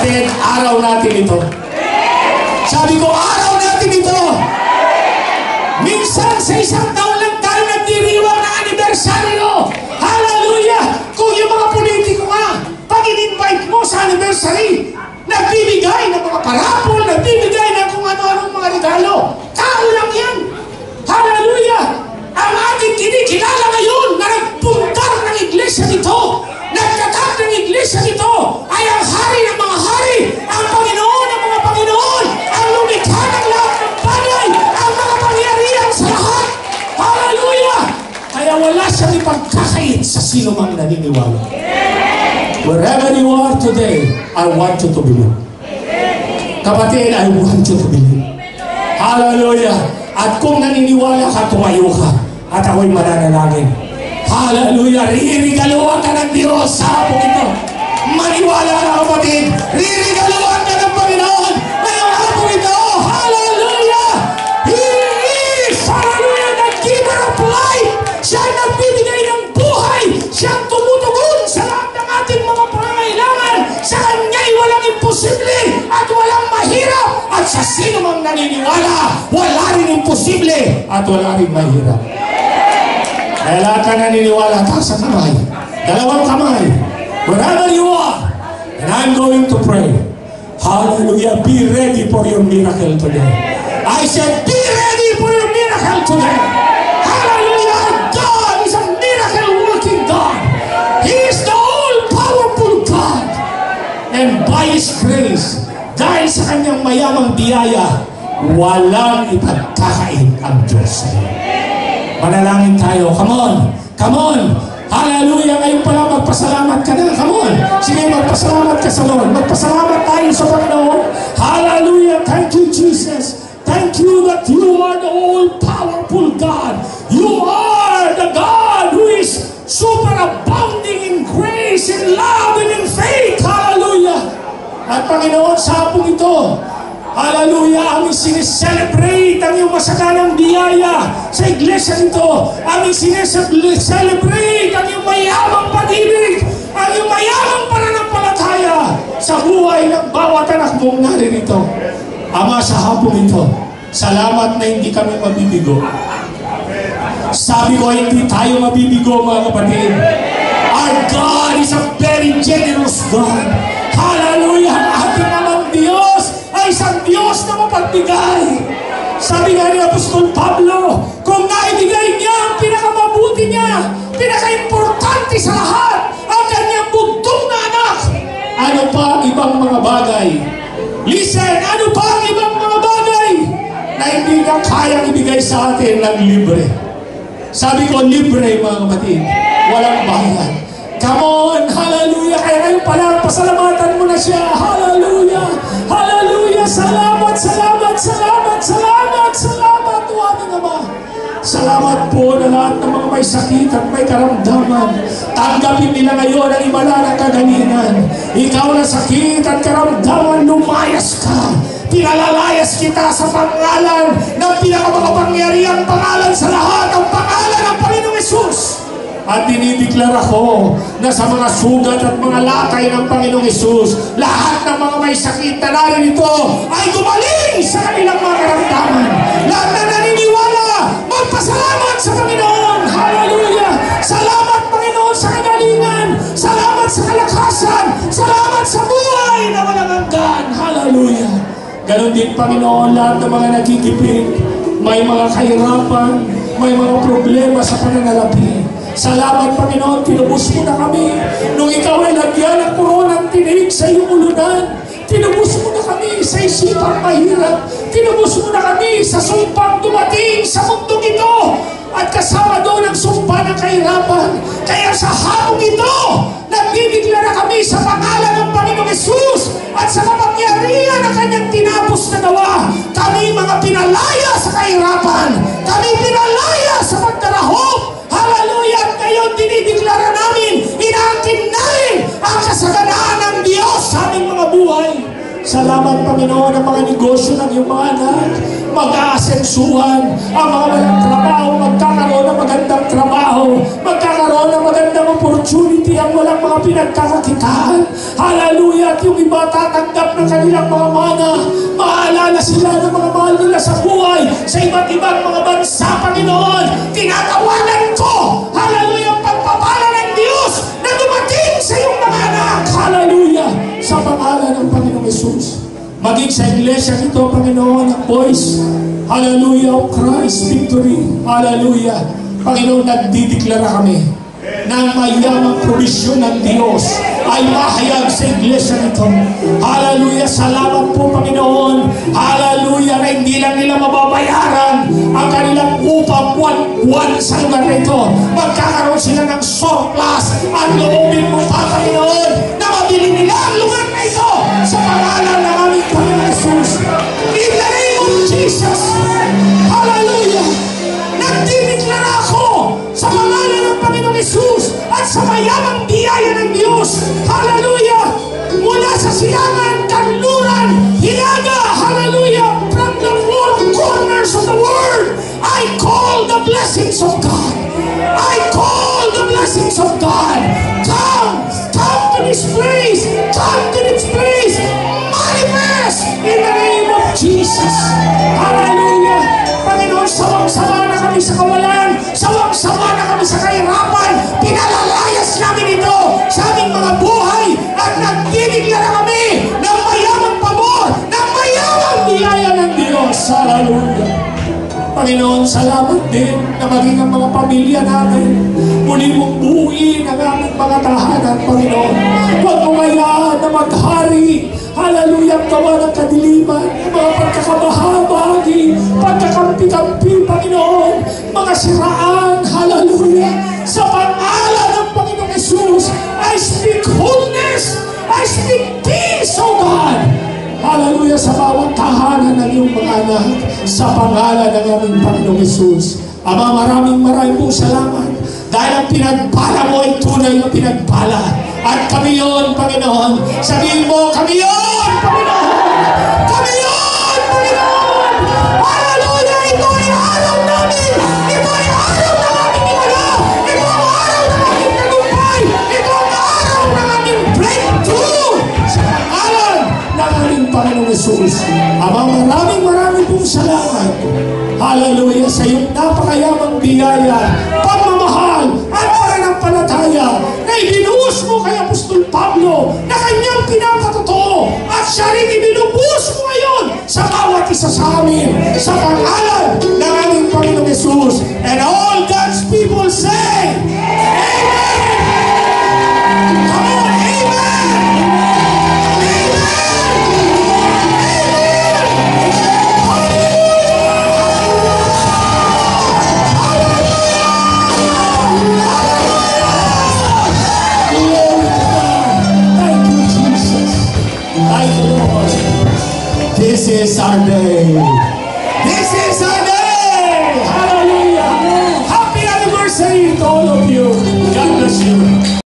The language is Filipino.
kapatid, araw natin ito. Sabi ko, araw natin ito. Minsan sa isang taon lang tayo nagdiriwang ng anibersaryo. Hallelujah! Kung yung mga politiko nga, pag in-invite mo sa anniversary, nagbibigay ng mga parapol, nagbibigay ng kung ano-anong mga regalo. Tao lang yan. Hallelujah! Ang ating kinikilala ngayon na nagpuntar ng iglesia nito, nagtatag ng iglesia nito, ay ang hari ng mga hari, ang Panginoon ng mga Panginoon, ang lumikha ng lahat ng bagay, ang mga pangyarihan sa lahat. Hallelujah! Kaya wala siyang ipagkakait sa sino mang naniniwala. Wherever you are today, I want you to believe. Kapatid, I want you to believe. Hallelujah! At kung naniniwala ka, tumayo ka. At ako'y mananalangin. Hallelujah! Ririgaluhan ka ng Diyos sa hapong ito. Maniwala ka, kapatid. Ririgaluhan ka ng Panginoon ngayong hapong ito. Hallelujah! He is, hallelujah, the giver of life. Siya ang nagbibigay ng buhay. Siya ang tumutugon sa lahat ng ating mga pangangailangan. Sa Kanya'y walang imposible at walang mahirap. At sa sino mang naniniwala, wala rin imposible at wala rin mahirap. Kaya lahat ka naniniwala, taas ang kamay. Dalawang kamay. Wherever you are, and I'm going to pray. Hallelujah. Be ready for your miracle today. I said, be ready for your miracle today. Hallelujah. God is a miracle working God. He is the all-powerful God. And by His grace, dahil sa Kanyang mayamang biyaya, walang ipagkakait ang Diyos. Manalangin tayo. Come on. Come on. Hallelujah. Ngayon pala magpasalamat ka na. Come on. Sige, magpasalamat ka sa Lord. Magpasalamat tayo sa Panginoon. Hallelujah. Thank you, Jesus. Thank you that you are the all-powerful God. You are the God who is super abounding in grace, in love, and in faith. Hallelujah. At Panginoon, sa hapong ito, hallelujah, aming sineselebrate ang iyong masagalang biyaya sa iglesia nito. Aming sineselebrate ang iyong mayamang pag-ibig, ang iyong mayamang pananampalataya sa buhay ng bawat anak mong naririto. Ama, sa hapong ito, salamat na hindi kami mabibigo. Sabi ko, hindi tayo mabibigo, mga kapatid. Our God is a very generous God. Hallelujah, ang ating namang Diyos ay isang Diyos na mapagbigay. Sabi nga ni Apostol Pablo, kung naibigay niya ang pinakamabuti niya, pinaka-importante sa lahat, ang kanyang bugtong na anak, ano pa ang ibang mga bagay? Listen, ano pa ang ibang mga bagay na hindi na kayang ibigay sa atin ng libre? Sabi ko, libre, mga kapatid. Walang bayad. Come on, hallelujah. Kaya ngayon pala, pasalamatan mo na siya. Hallelujah, hallelujah. Salamat, salamat, salamat, salamat, salamat, o aming Ama. Salamat po na lahat ng mga may sakit at may karamdaman. Tanggapin nila ngayon ang imala ng kagalingan. Ikaw na sakit at karamdaman, lumayas ka. Pinalalayas kita sa pangalan ng pinakamakapangyarihang pangalan sa lahat, ang pangalan ng Panginoong Hesus. At dinideklara ko na sa mga sugat at mga latay ng Panginoong Hesus, lahat ng mga may sakit na naririto ay gumaling sa kanilang mga karamdaman. Lahat na naniniwala, magpasalamat sa Panginoon. Hallelujah! Salamat, Panginoon, sa kagalingan. Salamat sa kalakasan. Salamat sa buhay na walang hanggan. Hallelujah! Ganon din, Panginoon, lahat ng mga nagkikipid, may mga kahirapan, may mga problema sa pananalapi. Salamat, Panginoon, tinubos mo na kami. Nung ikaw ay lagyan ng koronang tinig sa iyong ulunan, tinubos mo na kami sa isipang mahirap. Tinubos mo na kami sa sumpang dumating sa mundong ito. At kasama doon ang sumpa ng kahirapan. Kaya sa hapong ito, nagbibiglara kami sa pangalan ng Panginoong Hesus at sa kapangyarihan ng kanyang tinapos na gawa. Kami mga pinalaya sa kahirapan. Kami pinalaya sa pagdarahop. Hallelujah! At ngayon dinideklara namin, inaangkin namin ang kasaganaan ng Diyos sa aming mga buhay. Salamat, Panginoon, ang mga negosyo ng iyong mga anak. Mag-aasensuhan ang mga walang trabaho, magkakaroon ng magandang trabaho, magkakaroon ng magandang opportunity ang walang mga pinagkakakitaan. Hallelujah! At yung iba tatanggap ng kanilang mga mana. Maalala sila ng mga mahal nila sa buhay, sa iba't ibang mga bansa, Panginoon. Tinatawanan ko, hallelujah, ang pagpapala ng Diyos na dumating sa iyong mga anak. Hallelujah! Sa pangalan ng Panginoong Yesus. Maging sa iglesia ito, Panginoon, ang voice, hallelujah, of Christ victory. Hallelujah. Panginoon, nagdideklara kami na mayamang provisyon ng Diyos ay mahayag sa iglesia nito. Hallelujah. Salamat po, Panginoon. Hallelujah. Na hindi lang nila mababayaran ang kanilang upang buwan-buwan sa lugar na ito. Magkakaroon sila ng surplus at loobin mo pa, Panginoon, na mabili nila ang lugar na ito sa pangalan ng aming Panginoon Jesus. In the name of Jesus. Hallelujah. Nagdideklara ako sa pangalan ng Panginoong Jesus at sa mayamang biyaya ng Diyos. Hallelujah! Mula sa silangan, kanluran, hilaga, hallelujah! From the four corners of the world, I call the blessings of God. I call the blessings of God. Come to this place. Come to this place. Manifest in the name of Jesus. Hallelujah! Panginoon, sawang-sawa na kami sa kawalan. Sawang-sawa na kami sa kahirapan. Pinalalayas namin ito sa aming mga buhay at nagdideklara kami ng mayamang pabor, ng mayamang biyaya ng Diyos. Hallelujah! Panginoon, salamat din na maging ang mga pamilya namin. Muli mong buuin ang aming mga tahanan, Panginoon. Huwag mo hayaan na maghari, hallelujah, gawa ng kadiliman, mga pagkakabahabagi, pagkakampi-kampi, Panginoon, mga siraan, hallelujah. Sa pangalan ng Panginoong Jesus, I speak wholeness, I speak peace, oh God. Hallelujah, sa bawat tahanan ng iyong mga anak, sa pangalan ng aming Panginoong Jesus. Ama, maraming pong salamat dahil ang pinagpala mo ay tunay na pinagpala. At kami yun, Panginoon. Sabihin mo, kami yun, Panginoon! Kami yun, Panginoon! Hallelujah! Ito ay araw namin! Ito ay araw ng aming imala! Ito ang araw ng aming tagumpay! Ito ang araw ng aming breakthrough! Sa pangalan ng aming Panginoong Jesus. Ama, maraming pong salamat. Hallelujah, sa iyong napakayamang biyaya, pagmamahal at pananampalataya na ibinuhos mo kay Apostol Pablo na kanyang pinapatotoo at siya rin ibinubuhos mo ngayon sa bawat isa sa amin sa pangalan ng aming Panginoong Jesus. And all God's people say, Amen! Come on, Amen! This is our day. This is our day. Hallelujah. Happy anniversary to all of you. God bless you.